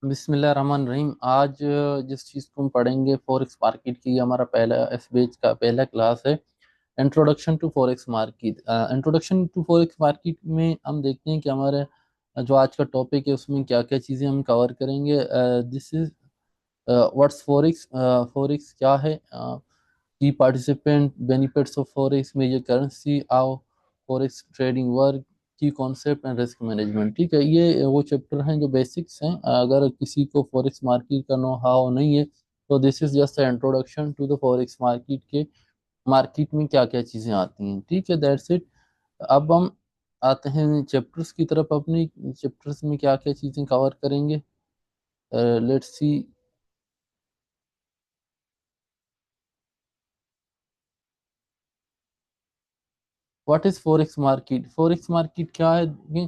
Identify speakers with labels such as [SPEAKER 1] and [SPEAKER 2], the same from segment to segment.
[SPEAKER 1] बिस्मिल्लाहिर्रहमानिर्रहीम। आज जिस चीज़ को हम पढ़ेंगे फॉरेक्स मार्केट की, ये हमारा पहला इस बैच का पहला क्लास है। Introduction to forex market. Introduction to forex market में हम देखते हैं कि हमारे जो आज का टॉपिक है उसमें क्या क्या चीज़ें हम कवर करेंगे। This is what's forex. Forex क्या है, key participant benefits of forex, major currency, how forex trading work, key concept and risk management. ठीक है, ये वो चैप्टर हैं जो बेसिक्स हैं। अगर किसी को फॉरेक्स मार्केट का नो हाउ नहीं है तो this is just introduction to the forex market के मार्केट में क्या क्या चीज़ें आती हैं। ठीक है, दैट्स इट। अब हम आते हैं चैप्टर्स की तरफ। अपनी चैप्टर्स में क्या क्या चीज़ें कवर करेंगे, let's see. What is forex market? Forex market क्या है?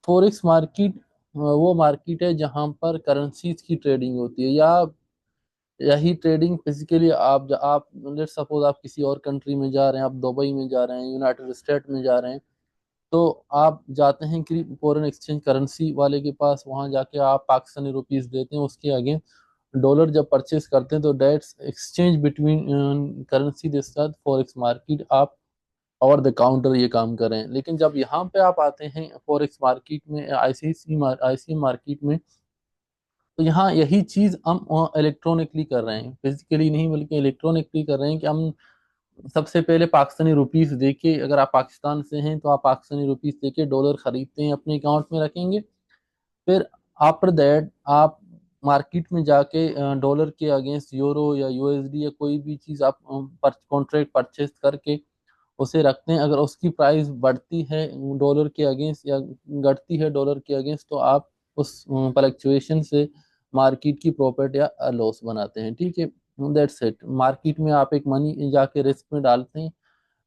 [SPEAKER 1] फॉरेक्स मार्केट वो मार्केट है जहां पर करेंसीज की ट्रेडिंग होती है, या यही ट्रेडिंग फिजिकली आप लेट्स सपोज आप किसी और कंट्री में जा रहे हैं, आप दुबई में जा रहे हैं, यूनाइटेड स्टेट में जा रहे हैं। तो आप जाते हैं कि फॉरेन एक्सचेंज करेंसी वाले के पास, वहां जाके आप पाकिस्तानी रुपीस देते हैं, उसके आगे डॉलर जब परचेज करते हैं तो डेट्स एक्सचेंज बिटवीन करेंसी के साथ फॉरेक्स मार्केट आप ओवर द काउंटर ये काम कर रहे हैं। लेकिन जब यहाँ पे आप आते हैं फॉरेक्स मार्केट में, आईसीसी मार्केट में, तो यहाँ यही चीज हम इलेक्ट्रॉनिकली कर रहे हैं, फिजिकली नहीं बल्कि इलेक्ट्रॉनिकली कर रहे हैं। कि हम सबसे पहले पाकिस्तानी रुपीस देके, अगर आप पाकिस्तान से हैं तो आप पाकिस्तानी रुपीस देके डॉलर खरीदते हैं, अपने अकाउंट में रखेंगे। फिर आफ्टर दैट आप मार्केट में जाके डॉलर के अगेंस्ट यूरो या यूएसडी या कोई भी चीज़ आप कॉन्ट्रैक्ट परचेज करके उसे रखते हैं। अगर उसकी प्राइस बढ़ती है डॉलर के अगेंस्ट या घटती है डॉलर के अगेंस्ट, तो आप उस फ्लक्चुएशन से मार्केट की प्रॉफिट या लॉस बनाते हैं। ठीक है, दैट्स इट। मार्केट में आप एक मनी जाके रिस्क में डालते हैं।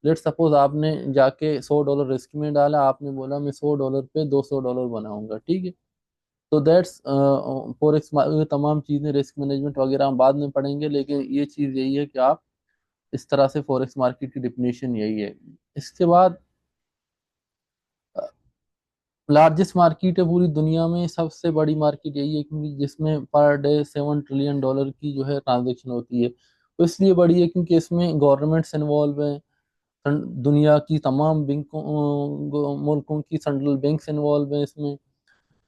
[SPEAKER 1] लेट सपोज आपने जाके $100 रिस्क में डाला, आपने बोला मैं $100 पे $200 बनाऊंगा। ठीक है, तो दैट्स फॉरेक्स तमाम चीज़ें, रिस्क मैनेजमेंट वगैरह हम बाद में पढ़ेंगे, लेकिन ये चीज़ यही है कि आप इस तरह से फॉरेक्स मार्केट की डिफिनेशन यही है। इसके बाद लार्जेस्ट मार्केट है पूरी दुनिया में, सबसे बड़ी मार्केट यही है क्योंकि जिसमें पर डे $7 ट्रिलियन की जो है ट्रांजेक्शन होती है। तो इसलिए बड़ी है क्योंकि इसमें गवर्नमेंट्स इन्वॉल्व हैं, दुनिया की तमाम बैंकों, मुल्कों की सेंट्रल बैंक्स इन्वॉल्व हैं इसमें,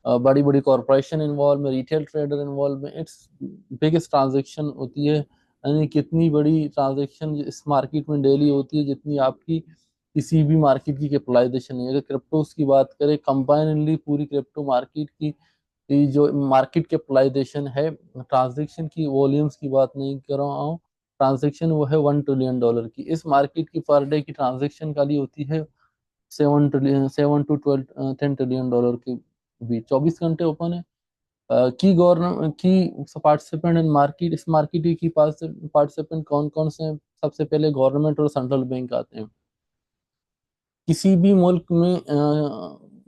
[SPEAKER 1] बड़ी बड़ी कॉरपोरेशन इन्वॉल्व है, रिटेल ट्रेडर इन्वॉल्व है। इट्स बिगेस्ट ट्रांजेक्शन होती है। यानी कितनी बड़ी ट्रांजेक्शन इस मार्केट में डेली होती है जितनी आपकी किसी भी मार्केट की कैपिटलाइजेशन है। अगर क्रिप्टोस की बात करें कंबाइनली, पूरी क्रिप्टो मार्केट की ये जो मार्केट कैपिटलाइजेशन है, ट्रांजेक्शन की वॉल्यूम्स की बात नहीं कर रहा हूँ, ट्रांजेक्शन वो है $1 ट्रिलियन की। इस मार्केट की पर डे की ट्रांजेक्शन खाली होती है 7 ट्रिलियन, 7 to 10 ट्रिलियन के बीच, 24 घंटे ओपन है। की गवर्नमेंट की पार्टिसिपेंट इन मार्केट, इस मार्केट की पार्टिसिपेंट कौन कौन से हैं? सबसे पहले गवर्नमेंट और सेंट्रल बैंक आते हैं। किसी भी मुल्क में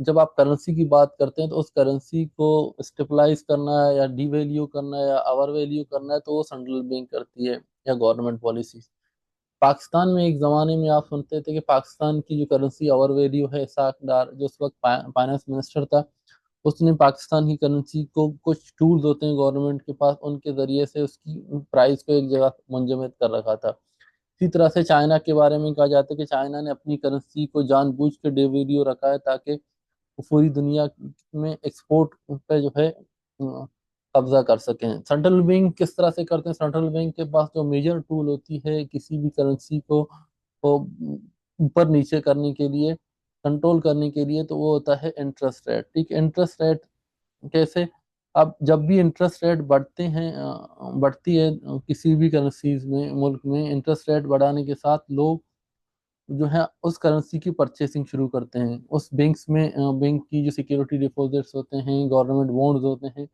[SPEAKER 1] जब आप करेंसी की बात करते हैं तो उस करेंसी को स्टेबलाइज करना है या डीवैल्यू करना है या ओवर वैल्यू करना है, तो वो सेंट्रल बैंक करती है, या गवर्नमेंट पॉलिसी। पाकिस्तान में एक जमाने में आप सुनते थे कि पाकिस्तान की जो करेंसी ओवर वैल्यू है, इसाक डार जो उस वक्त फाइनेंस मिनिस्टर था, उसने पाकिस्तान की करेंसी को, कुछ टूल्स होते हैं गवर्नमेंट के पास, उनके जरिए से उसकी प्राइस को एक जगह मुंजमद कर रखा था। इसी तरह से चाइना के बारे में कहा जाता है कि चाइना ने अपनी करेंसी को जानबूझ के डेवेल्यू रखा है ताकि वो पूरी दुनिया में एक्सपोर्ट पे जो है कब्जा कर सकें। सेंट्रल बैंक किस तरह से करते हैं? सेंट्रल बैंक के पास जो मेजर टूल होती है किसी भी करेंसी को ऊपर नीचे करने के लिए, कंट्रोल करने के लिए, तो वो होता है इंटरेस्ट रेट। ठीक, इंटरेस्ट रेट कैसे? अब जब भी इंटरेस्ट रेट बढ़ते हैं, बढ़ती है किसी भी करेंसीज में, मुल्क में, इंटरेस्ट रेट बढ़ाने के साथ लोग जो है उस करेंसी की परचेसिंग शुरू करते हैं। उस बैंक्स में बैंक की जो सिक्योरिटी डिपॉजिट्स होते हैं, गवर्नमेंट बॉन्ड्स होते हैं,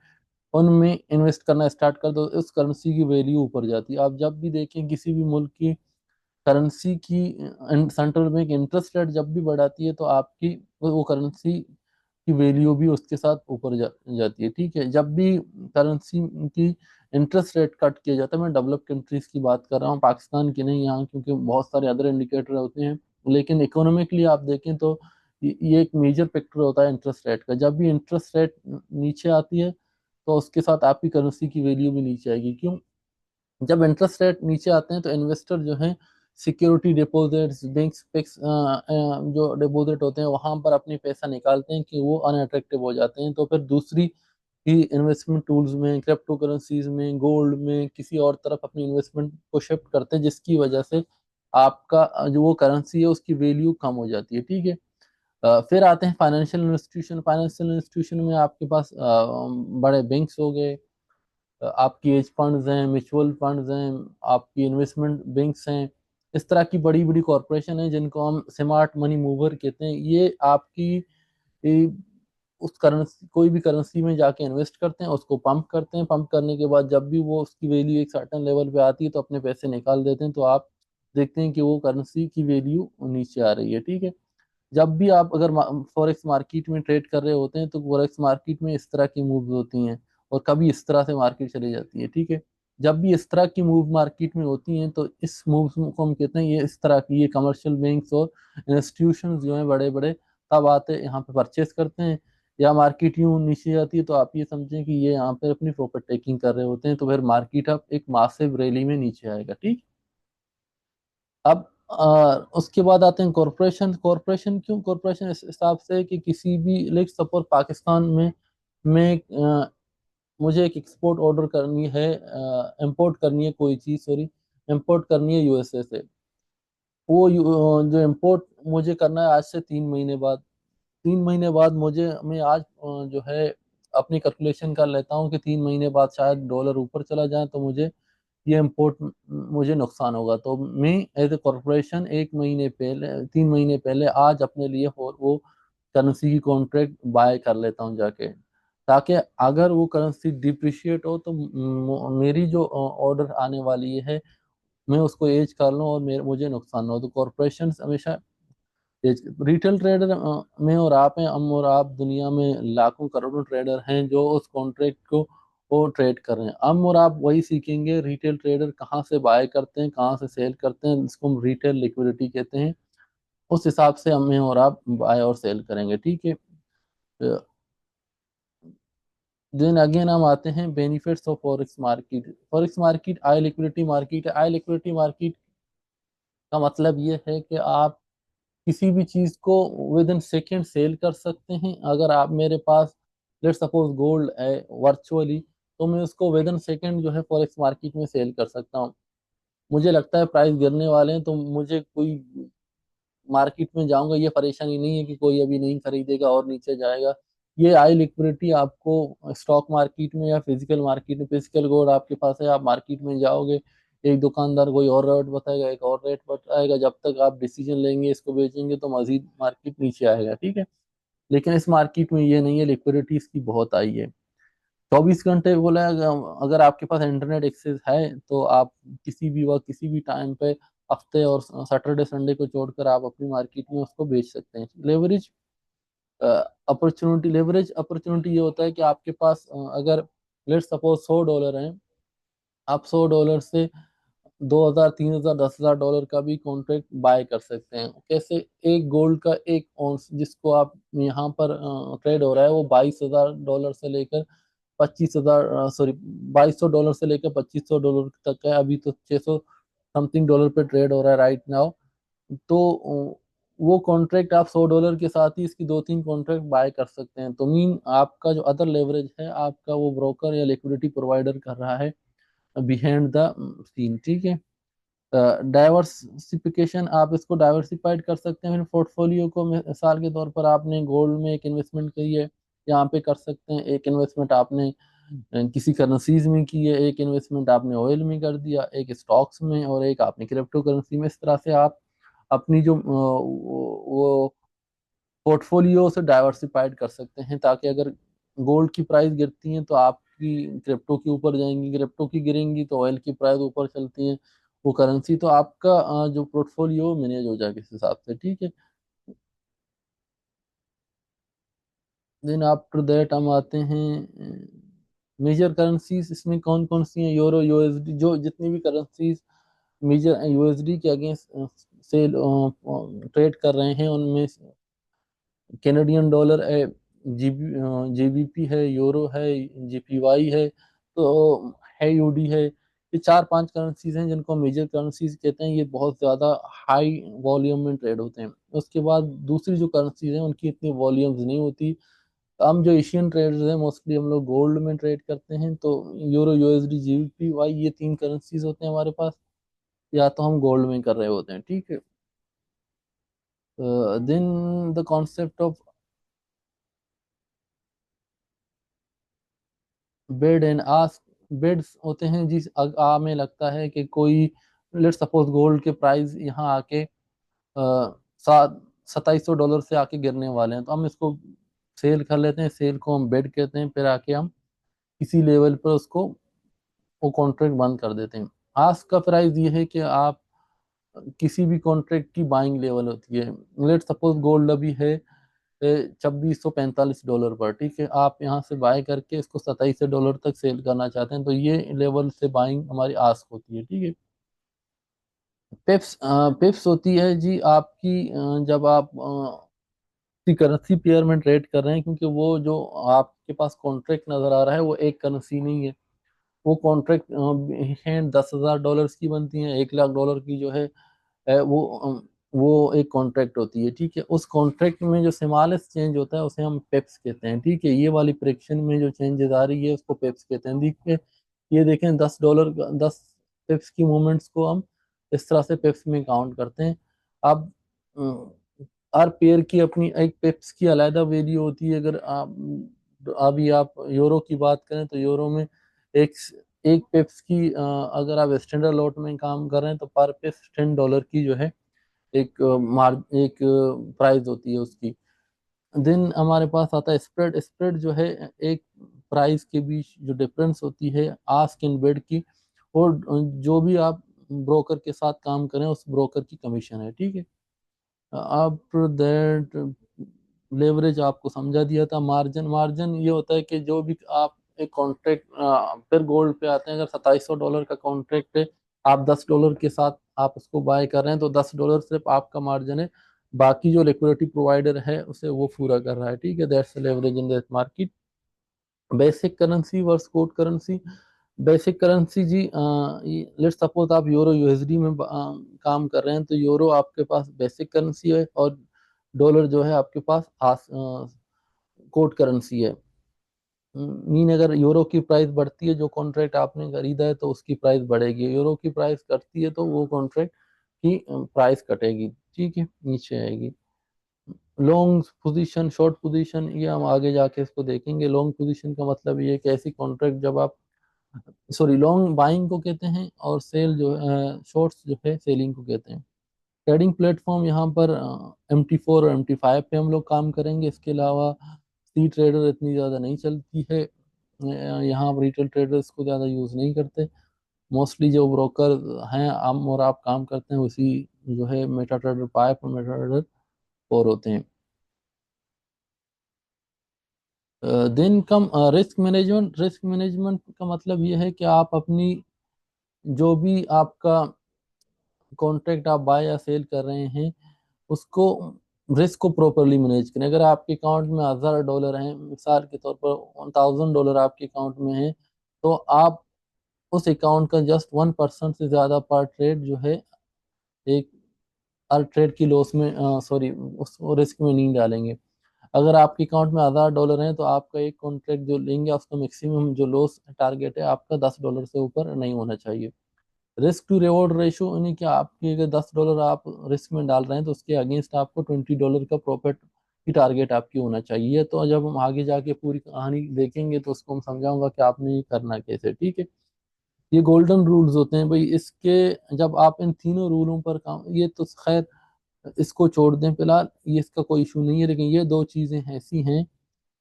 [SPEAKER 1] उनमें इन्वेस्ट करना स्टार्ट कर दो, उस करेंसी की वैल्यू ऊपर जाती है। आप जब भी देखें किसी भी मुल्क की करेंसी की सेंट्रल बैंक इंटरेस्ट रेट जब भी बढ़ाती है तो आपकी वो करेंसी की वैल्यू भी उसके साथ ऊपर जाती है। ठीक है, जब भी करेंसी की इंटरेस्ट रेट कट किया जाता है, मैं डेवलप कंट्रीज की बात कर रहा हूँ, पाकिस्तान की नहीं यहाँ, क्योंकि बहुत सारे अदर इंडिकेटर होते हैं। लेकिन इकोनॉमिकली आप देखें तो ये एक मेजर फैक्टर होता है इंटरेस्ट रेट का। जब भी इंटरेस्ट रेट नीचे आती है तो उसके साथ आपकी करेंसी की वैल्यू भी नीचे आएगी। क्यों? जब इंटरेस्ट रेट नीचे आते हैं तो इन्वेस्टर जो है सिक्योरिटी डिपॉजिट्स, बैंक फिक्स जो डिपॉजिट होते हैं वहां पर अपने पैसा निकालते हैं कि वो अनअट्रैक्टिव हो जाते हैं, तो फिर दूसरी ही इन्वेस्टमेंट टूल्स में, क्रिप्टो करेंसीज में, गोल्ड में, किसी और तरफ अपनी इन्वेस्टमेंट को शिफ्ट करते हैं, जिसकी वजह से आपका जो वो करेंसी है उसकी वैल्यू कम हो जाती है। ठीक है। फिर आते हैं फाइनेंशियल इंस्टीट्यूशन। फाइनेंशियल इंस्टीट्यूशन में आपके पास बड़े बैंक्स हो गए, आपकी एज फंड्स हैं, म्यूचुअल फंड्स हैं, आपकी इन्वेस्टमेंट बैंक्स हैं। इस तरह की बड़ी बड़ी कॉरपोरेशन हैं जिनको हम स्मार्ट मनी मूवर कहते हैं। ये आपकी ए, उस करेंसी, कोई भी करेंसी में जाके इन्वेस्ट करते हैं, उसको पंप करते हैं, पंप करने के बाद जब भी वो उसकी वैल्यू एक सर्टेन लेवल पे आती है तो अपने पैसे निकाल देते हैं, तो आप देखते हैं कि वो करेंसी की वैल्यू नीचे आ रही है। ठीक है। जब भी आप अगर फॉरेक्स मार्केट में ट्रेड कर रहे होते हैं तो फॉरेक्स मार्केट में इस तरह की मूव्स होती हैं, और कभी इस तरह से मार्केट चली जाती है। ठीक है। जब भी इस तरह की मूव मार्केट में होती हैं तो इस मूव को हम कहते हैं, ये इस तरह की, ये कमर्शियल बैंक्स और इंस्टीट्यूशन जो हैं बड़े बड़े, तब आते यहाँ पे परचेस करते हैं। या मार्केट यूं नीचे जाती है तो आप ये समझें कि ये यहाँ पे अपनी प्रॉफिट टेकिंग कर रहे होते हैं, तो फिर मार्केट अब एक मासिव रैली में नीचे आएगा। ठीक। अब उसके बाद आते हैं कॉरपोरेशन। कॉरपोरेशन क्यों? कॉरपोरेशन इस हिसाब से कि किसी भी, लेट सपोज पाकिस्तान में मैं मुझे एक एक्सपोर्ट ऑर्डर करनी है, इंपोर्ट करनी है कोई चीज़, सॉरी, इंपोर्ट करनी है यूएसए से। वो जो इंपोर्ट मुझे करना है आज से 3 महीने बाद, 3 महीने बाद मुझे, मैं आज जो है अपनी कैलकुलेशन कर लेता हूँ कि 3 महीने बाद शायद डॉलर ऊपर चला जाए तो मुझे ये इम्पोर्ट, मुझे नुकसान होगा, तो मैं एज ए कॉरपोरेशन 1 महीने पहले, 3 महीने पहले आज अपने लिए वो करेंसी की कॉन्ट्रैक्ट बाय कर लेता हूँ जाके, ताकि अगर वो करेंसी डिप्रिशिएट हो तो मेरी जो ऑर्डर आने वाली है मैं उसको एज कर लूँ और मुझे नुकसान ना हो। तो कॉरपोरेशन हमेशा एज, रिटेल ट्रेडर में और आप हैं, हम और आप, दुनिया में लाखों करोड़ों ट्रेडर हैं जो उस कॉन्ट्रैक्ट को वो ट्रेड कर रहे हैं। हम और आप वही सीखेंगे, रिटेल ट्रेडर कहाँ से बाय करते हैं, कहाँ से सेल करते हैं, इसको हम रिटेल लिक्विडिटी कहते हैं। उस हिसाब से हमें और आप बाय और सेल करेंगे। ठीक है। देन अगेन हम आते हैं benefits of forex market. Forex market I liquidity market है। आई लिक्विडिटी मार्केट का मतलब ये है कि आप किसी भी चीज को विद इन सेकेंड सेल कर सकते हैं। अगर आप, मेरे पास लेट सपोज गोल्ड है वर्चुअली, तो मैं उसको विद इन सेकेंड जो है फॉरेक्स मार्केट में सेल कर सकता हूँ। मुझे लगता है प्राइस गिरने वाले हैं तो मुझे कोई मार्केट में जाऊंगा, ये परेशानी नहीं है कि कोई अभी नहीं खरीदेगा और नीचे जाएगा। ये आई लिक्विडिटी आपको स्टॉक मार्केट में या फिजिकल मार्केट में, फिजिकल गोल्ड आपके पास है, आप मार्केट में जाओगे, एक दुकानदार कोई और रेट बताएगा, एक और रेट बताएगा, जब तक आप डिसीजन लेंगे इसको बेचेंगे तो मजीद मार्केट नीचे आएगा। ठीक है। लेकिन इस मार्केट में ये नहीं है, लिक्विडिटी इसकी बहुत आई है। 24 घंटे बोला है, अगर आपके पास इंटरनेट एक्सेस है तो आप किसी भी वक्त, किसी भी टाइम पे, हफ्ते और सैटरडे संडे को छोड़कर आप अपनी मार्केट में उसको बेच सकते हैं। लेवरेज अपॉर्चुनिटी, लेवरेज अपॉर्चुनिटी ये होता है कि आपके पास अगर लेट सपोज $100 है, आप $100 से 2,000, 3,000, $10,000 का भी कॉन्ट्रैक्ट बाय कर सकते हैं। कैसे? एक गोल्ड का एक ऑन्स जिसको आप यहाँ पर ट्रेड हो रहा है वो $22,000 से लेकर 25,000, सॉरी, $2,200 से लेकर $2,500 तक है। अभी तो 600 समथिंग डॉलर पे ट्रेड हो रहा है राइट नाउ। तो वो कॉन्ट्रैक्ट आप $100 के साथ ही इसकी 2-3 कॉन्ट्रैक्ट बाय कर सकते हैं। तो मीन आपका जो अदर लेवरेज है आपका वो ब्रोकर या लिक्विडिटी प्रोवाइडर कर रहा है बिहाइंड द सीन। ठीक है। डाइवर्सिफिकेशन, आप इसको डाइवर्सिफाइड कर सकते हैं। फिर पोर्टफोलियो को मिसाल के तौर पर आपने गोल्ड में एक इन्वेस्टमेंट की है, यहाँ पे कर सकते हैं। एक इन्वेस्टमेंट आपने किसी करेंसीज में की है, एक इन्वेस्टमेंट आपने ऑयल में कर दिया, एक स्टॉक्स में, और एक आपने क्रिप्टो करेंसी में। इस तरह से आप अपनी जो वो पोर्टफोलियो से डाइवर्सिफाइड कर सकते हैं, ताकि अगर गोल्ड की प्राइस गिरती है तो आपकी क्रिप्टो के ऊपर जाएंगी, क्रिप्टो की गिरेंगी तो ऑयल की प्राइस ऊपर चलती है, वो करेंसी। तो आपका जो पोर्टफोलियो मैनेज हो जाएगा इस हिसाब से। ठीक है। देन आफ्टर दैट हम आते हैं मेजर करेंसीज। इसमें कौन कौन सी हैं? यूरो, यूएसडी, जो जितनी भी करेंसीज मेजर यूएसडी के अगेंस्ट सेल ट्रेड कर रहे हैं उनमें कैनेडियन डॉलर है, जेबीपी है, यूरो है, जेपीवाई है, तो है यूडी है। ये चार पांच करेंसीज हैं जिनको मेजर करेंसीज कहते हैं। ये बहुत ज़्यादा हाई वॉल्यूम में ट्रेड होते हैं। उसके बाद दूसरी जो करेंसीज हैं उनकी इतनी वॉल्यूम्स नहीं होती। हम जो एशियन ट्रेडर्स हैं मोस्टली हम लोग गोल्ड में ट्रेड करते हैं, तो यूरो, यूएसडी, जीबीपी, ये तीन करेंसीज होते हैं हमारे पास। या तो हम गोल्ड में कर रहे होते हैं, ठीक है। Then the concept of bid and ask. Bids होते हैं जिस में लगता है कि कोई, लेट सपोज गोल्ड के प्राइस यहाँ आके सात $2700 से आके गिरने वाले हैं, तो हम इसको सेल कर लेते हैं। सेल को हम बिड कहते हैं। फिर आके हम किसी लेवल पर उसको, वो कॉन्ट्रैक्ट बंद कर देते हैं। आस्क का प्राइस ये है कि आप किसी भी कॉन्ट्रैक्ट की बाइंग लेवल होती है। लेट सपोज गोल्ड अभी है $2645 पर, ठीक है। आप यहाँ से बाय करके इसको $2700 तक सेल करना चाहते हैं, तो ये लेवल से बाइंग हमारी आस्क होती है, ठीक है। पिप्स होती है जी आपकी, जब आप किसी करेंसी पेयर में ट्रेड कर रहे हैं, क्योंकि वो जो आपके पास कॉन्ट्रैक्ट नजर आ रहा है वो एक करेंसी नहीं है। वो कॉन्ट्रैक्ट है $10,000 की बनती है, $1,00,000 की जो है वो एक कॉन्ट्रैक्ट होती है, ठीक है। उस कॉन्ट्रैक्ट में जो स्मॉलेस्ट चेंज होता है उसे हम पेप्स कहते हैं, ठीक है। ये वाली प्रेडिक्शन में जो चेंजेस आ रही है उसको पेप्स कहते हैं। देखिए, ये देखें, $10, 10 पेप्स की मूवमेंट्स को हम इस तरह से पेप्स में काउंट करते हैं। अब हर पेयर की अपनी एक पेप्स की अलग वैल्यू होती है। अगर आप अभी आप यूरो की बात करें तो यूरो में एक एक पेप्स की, अगर आप स्टैंडर्ड लॉट में काम कर रहे हैं तो पर पेप्स $10 की जो है एक प्राइस होती है उसकी। देन हमारे पास आता है स्प्रेड। स्प्रेड जो है एक प्राइस के बीच जो डिफरेंस होती है आस्क एंड बिड की, और जो भी आप ब्रोकर के साथ काम करें उस ब्रोकर की कमीशन है, ठीक है। आफ्टर दैट लेवरेज आपको समझा दिया था। मार्जिन, मार्जिन ये होता है कि जो भी आप एक कॉन्ट्रैक्ट, फिर गोल्ड पे आते हैं। अगर $2700 का कॉन्ट्रैक्ट है, आप $10 के साथ आप उसको बाय कर रहे हैं, तो $10 सिर्फ आपका मार्जिन है। बाकी जो लिक्विडिटी प्रोवाइडर है उसे वो पूरा कर रहा है, ठीक है। That's leverage in that market. Basic currency versus quote currency. Basic currency जी, लेट्स सपोज आप यूरो यूएसडी में काम कर रहे हैं, तो यूरो आपके पास बेसिक करेंसी है और डॉलर जो है आपके पास कोड करेंसी है। मीन अगर यूरो की प्राइस बढ़ती है, जो कॉन्ट्रैक्ट आपने खरीदा है तो उसकी प्राइस बढ़ेगी। यूरो की प्राइस घटती है तो वो कॉन्ट्रैक्ट की प्राइस घटेगी, ठीक है, नीचे आएगी। लॉन्ग पोजीशन, शॉर्ट पोजीशन, ये हम आगे जाके इसको देखेंगे। लॉन्ग पोजीशन का मतलब ये है कि ऐसी कॉन्ट्रैक्ट जब आप, सॉरी, लॉन्ग बाइंग को कहते हैं और सेल जो शॉर्ट्स जो है सेलिंग को कहते हैं। ट्रेडिंग प्लेटफॉर्म यहाँ पर MT4 और MT5 पे हम लोग काम करेंगे। इसके अलावा सी ट्रेडर इतनी ज़्यादा नहीं चलती है। यहाँ रिटेल ट्रेडर्स को ज़्यादा यूज़ नहीं करते। मोस्टली जो ब्रोकर हैं, हम और आप काम करते हैं, उसी जो है मेटा ट्रेडर 5 और मेटा ट्रेडर 4 होते हैं। Then come risk management. Risk management का मतलब ये है कि आप अपनी, जो भी आपका कॉन्ट्रैक्ट आप बाय या सेल कर रहे हैं उसको, रिस्क को प्रॉपरली मैनेज करें। अगर आपके अकाउंट में $1,000 हैं, मिसाल के तौर पर $1,000 आपके अकाउंट में है, तो आप उस अकाउंट का जस्ट 1% से ज़्यादा पर ट्रेड जो है, एक हर ट्रेड की लॉस में, सॉरी, उस रिस्क में नहीं डालेंगे। अगर आपके अकाउंट में $1,000 हैं तो आपका एक कॉन्ट्रैक्ट जो लेंगे उसका मैक्सिमम जो लॉस टारगेट है आपका $10 से ऊपर नहीं होना चाहिए। रिस्क टू रिवॉर्ड रेशो, यानी कि आपकी अगर $10 आप रिस्क में डाल रहे हैं तो उसके अगेंस्ट आपको $20 का प्रॉफिट की टारगेट आपकी होना चाहिए। तो जब हम आगे जाके पूरी कहानी देखेंगे तो उसको हम समझाऊंगा कि आपने ये करना कैसे, ठीक है। ये गोल्डन रूल्स होते हैं भाई इसके। जब आप इन तीनों रूलों पर काम, ये तो खैर इसको छोड़ दें फिलहाल, ये इसका कोई इशू नहीं है, लेकिन ये दो चीज़ें ऐसी हैं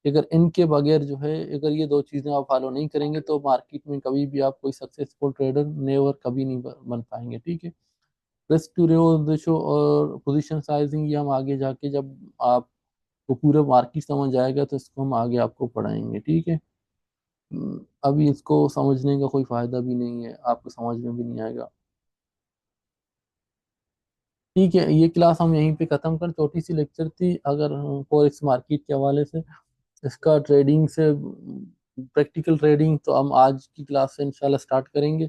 [SPEAKER 1] कि अगर इनके बगैर जो है, अगर ये दो चीज़ें आप फॉलो नहीं करेंगे तो मार्केट में कभी भी आप कोई सक्सेसफुल ट्रेडर नेवर कभी नहीं बन पाएंगे, ठीक है। रिस्क टू रिवॉर्ड रेशो और पोजीशन साइजिंग, ये हम आगे जाके जब आपको पूरा मार्केट समझ आएगा तो इसको हम आगे आपको पढ़ाएंगे, ठीक है। अभी इसको समझने का कोई फायदा भी नहीं है, आपको समझ में भी नहीं आएगा, ठीक है। ये क्लास हम यहीं पे ख़त्म कर, छोटी सी लेक्चर थी अगर फॉरेक्स मार्केट के हवाले से। इसका ट्रेडिंग से, प्रैक्टिकल ट्रेडिंग तो हम आज की क्लास से इंशाल्लाह स्टार्ट करेंगे।